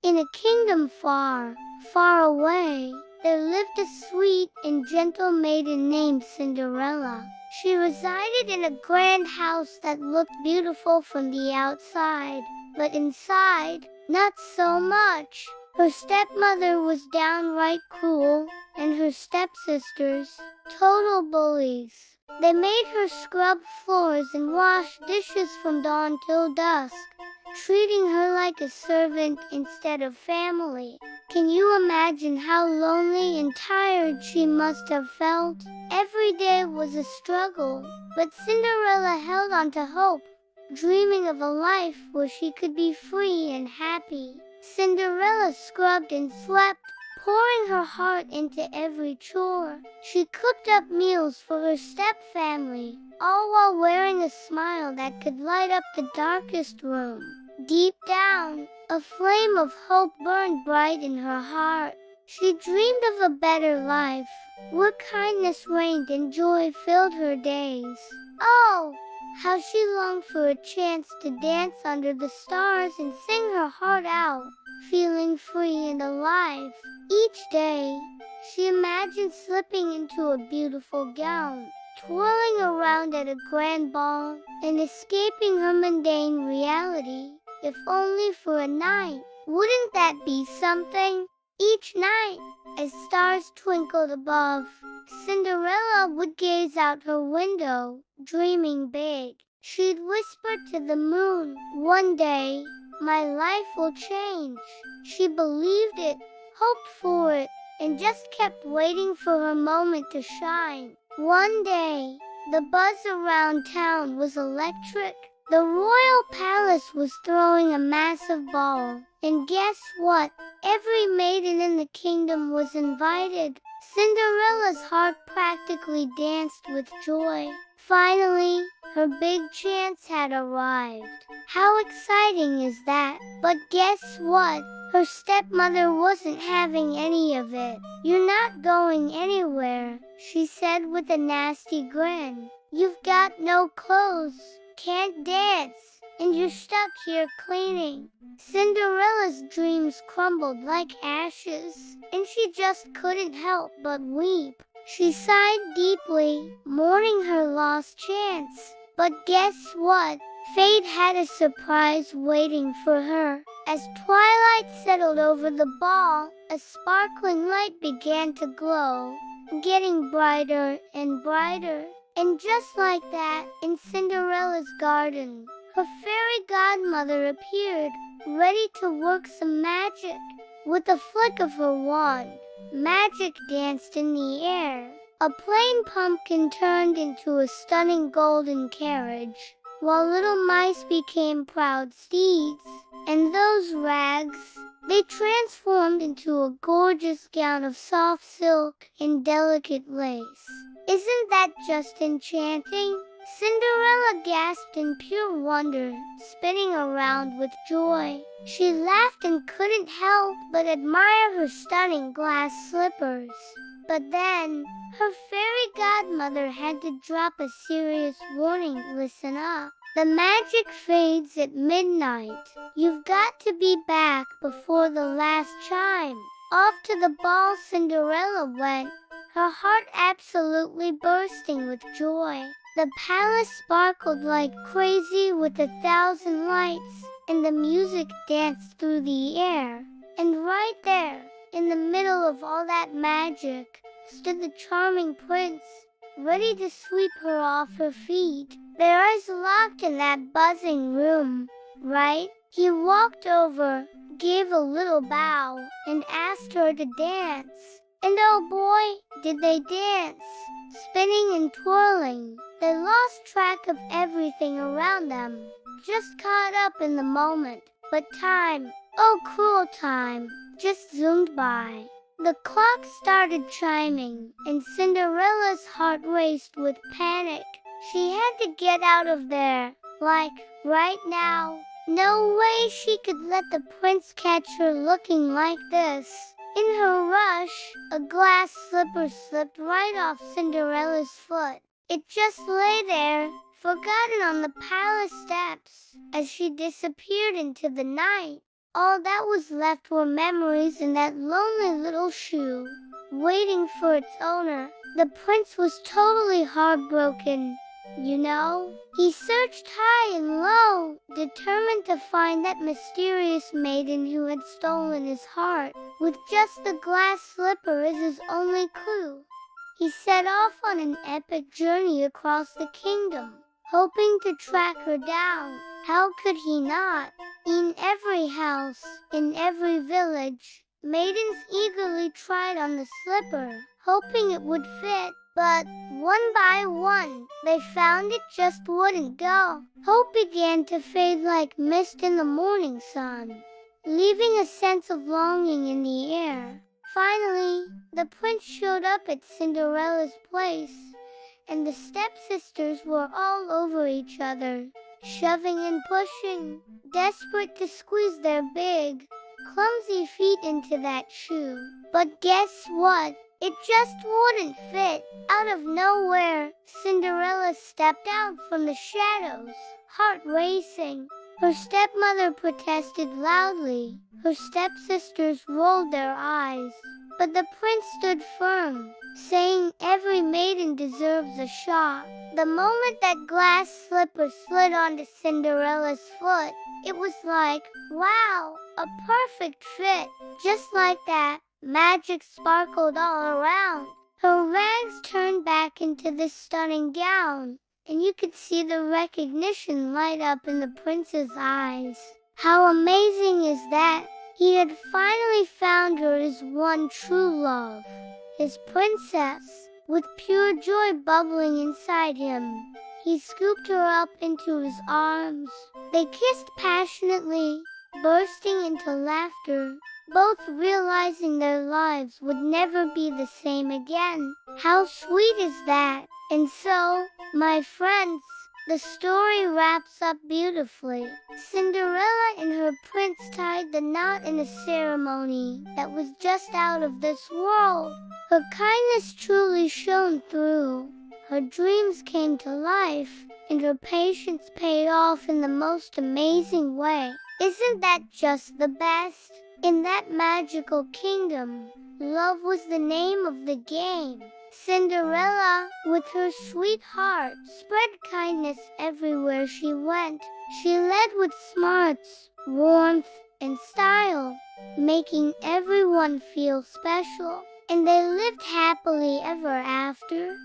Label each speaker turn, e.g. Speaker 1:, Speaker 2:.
Speaker 1: In a kingdom far, far away, there lived a sweet and gentle maiden named Cinderella. She resided in a grand house that looked beautiful from the outside, but inside, not so much. Her stepmother was downright cruel, and her stepsisters, total bullies. They made her scrub floors and wash dishes from dawn till dusk, treating her like a servant instead of family. Can you imagine how lonely and tired she must have felt? Every day was a struggle, but Cinderella held on to hope, dreaming of a life where she could be free and happy. Cinderella scrubbed and swept, pouring her heart into every chore. She cooked up meals for her step-family, all while wearing a smile that could light up the darkest room. Deep down, a flame of hope burned bright in her heart. She dreamed of a better life, where kindness reigned and joy filled her days. Oh, how she longed for a chance to dance under the stars and sing her heart out, feeling free and alive. Each day, she imagined slipping into a beautiful gown, twirling around at a grand ball, and escaping her mundane reality, if only for a night. Wouldn't that be something? Each night, as stars twinkled above, Cinderella would gaze out her window, dreaming big. She'd whisper to the moon, "One day, my life will change." She believed it, hoped for it, and just kept waiting for her moment to shine. One day, the buzz around town was electric. The royal palace was throwing a massive ball, and guess what? Every maiden in the kingdom was invited. Cinderella's heart practically danced with joy. Finally, her big chance had arrived. How exciting is that? But guess what? Her stepmother wasn't having any of it. "You're not going anywhere," she said with a nasty grin. "You've got no clothes, can't dance, and you're stuck here cleaning." Cinderella's dreams crumbled like ashes, and she just couldn't help but weep. She sighed deeply, mourning her lost chance. But guess what? Fate had a surprise waiting for her. As twilight settled over the ball, a sparkling light began to glow, getting brighter and brighter. And just like that, in Cinderella's garden, her fairy godmother appeared, ready to work some magic. With a flick of her wand, magic danced in the air. A plain pumpkin turned into a stunning golden carriage, while little mice became proud steeds. And those rags, they transformed into a gorgeous gown of soft silk and delicate lace. Isn't that just enchanting? Cinderella gasped in pure wonder, spinning around with joy. She laughed and couldn't help but admire her stunning glass slippers. But then, her fairy godmother had to drop a serious warning. Listen up. The magic fades at midnight. You've got to be back before the last chime. Off to the ball Cinderella went, her heart absolutely bursting with joy. The palace sparkled like crazy with 1,000 lights, and the music danced through the air. And right there, in the middle of all that magic, stood the charming prince, ready to sweep her off her feet. Their eyes locked in that buzzing room, right? He walked over, gave a little bow, and asked her to dance. And oh boy, did they dance! Spinning and twirling, they lost track of everything around them, just caught up in the moment. But time, oh cruel time, just zoomed by. The clock started chiming, and Cinderella's heart raced with panic. She had to get out of there, like, right now. No way she could let the prince catch her looking like this. In her rush, a glass slipper slipped right off Cinderella's foot. It just lay there, forgotten on the palace steps, as she disappeared into the night. All that was left were memories in that lonely little shoe, waiting for its owner. The prince was totally heartbroken. He searched high and low, determined to find that mysterious maiden who had stolen his heart, with just the glass slipper as his only clue. He set off on an epic journey across the kingdom, hoping to track her down. How could he not? In every house, in every village, maidens eagerly tried on the slipper, hoping it would fit. But, one by one, they found it just wouldn't go. Hope began to fade like mist in the morning sun, leaving a sense of longing in the air. Finally, the prince showed up at Cinderella's place, and the stepsisters were all over each other, shoving and pushing, desperate to squeeze their big, clumsy feet into that shoe. But guess what? It just wouldn't fit. Out of nowhere, Cinderella stepped out from the shadows, heart racing. Her stepmother protested loudly. Her stepsisters rolled their eyes. But the prince stood firm, saying every maiden deserves a shot. The moment that glass slipper slid onto Cinderella's foot, it was like, wow, a perfect fit. Just like that, magic sparkled all around. Her rags turned back into this stunning gown, and you could see the recognition light up in the prince's eyes. How amazing is that? He had finally found her as one true love, his princess, with pure joy bubbling inside him. He scooped her up into his arms. They kissed passionately, bursting into laughter, both realizing their lives would never be the same again. How sweet is that? And so, my friends, the story wraps up beautifully. Cinderella and her prince tied the knot in a ceremony that was just out of this world. Her kindness truly shone through. Her dreams came to life, and her patience paid off in the most amazing way. Isn't that just the best? In that magical kingdom, love was the name of the game. Cinderella, with her sweet heart, spread kindness everywhere she went. She led with smarts, warmth, and style, making everyone feel special. And they lived happily ever after.